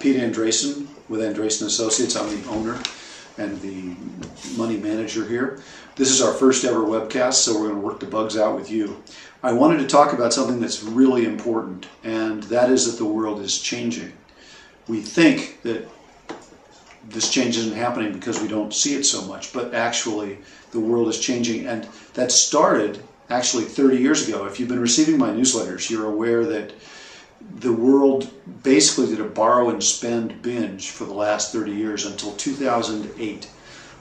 Pete Andresen with Andresen Associates. I'm the owner and the money manager here. This is our first ever webcast, so we're going to work the bugs out with you. I wanted to talk about something that's really important, and that is that the world is changing. We think that this change isn't happening because we don't see it so much, but actually the world is changing, and that started actually 30 years ago. If you've been receiving my newsletters, you're aware that the world basically did a borrow and spend binge for the last 30 years until 2008,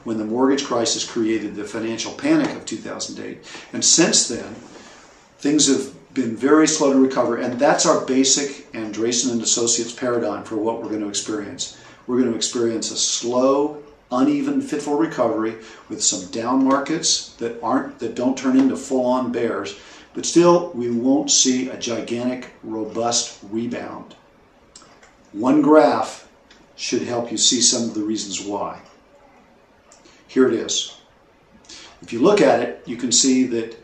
when the mortgage crisis created the financial panic of 2008. And since then, things have been very slow to recover, and that's our basic Andresen and Associates paradigm for what we're going to experience. We're going to experience a slow, uneven, fitful recovery with some down markets that don't turn into full-on bears, but still we won't see a gigantic, robust rebound. One graph should help you see some of the reasons why. Here it is. If you look at it, you can see that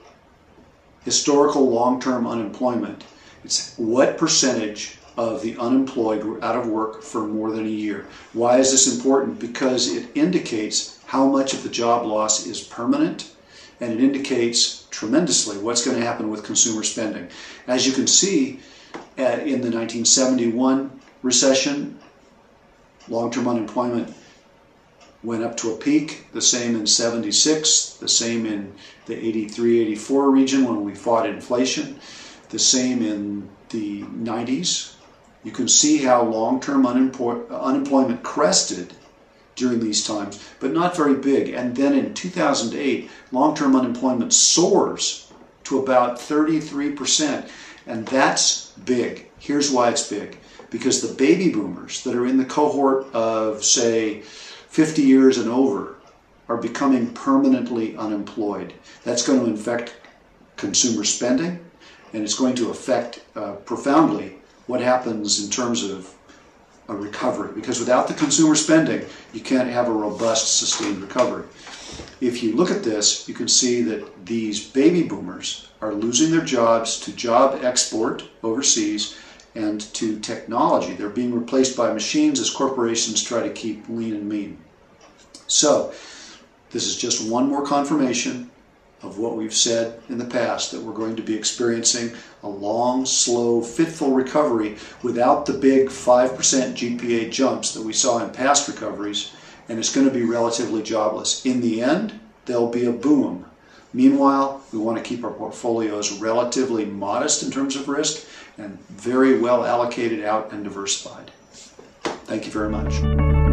historical long-term unemployment, it's what percentage of the unemployed were out of work for more than a year. Why is this important? Because it indicates how much of the job loss is permanent, and it indicates tremendously what's going to happen with consumer spending. As you can see, in the 1971 recession, long-term unemployment went up to a peak, the same in 76, the same in the 83-84 region when we fought inflation, the same in the 90s. You can see how long-term unemployment crested during these times, but not very big. And then in 2008, long-term unemployment soars to about 33%, and that's big. Here's why it's big. Because the baby boomers that are in the cohort of, say, 50 years and over are becoming permanently unemployed. That's going to affect consumer spending, and it's going to affect profoundly what happens in terms of a recovery. Because without the consumer spending, you can't have a robust, sustained recovery. If you look at this, you can see that these baby boomers are losing their jobs to job export overseas and to technology. They're being replaced by machines as corporations try to keep lean and mean. So, this is just one more confirmation of what we've said in the past, that we're going to be experiencing a long, slow, fitful recovery without the big 5% GPA jumps that we saw in past recoveries, and it's going to be relatively jobless. In the end, there'll be a boom. Meanwhile, we want to keep our portfolios relatively modest in terms of risk and very well allocated out and diversified. Thank you very much.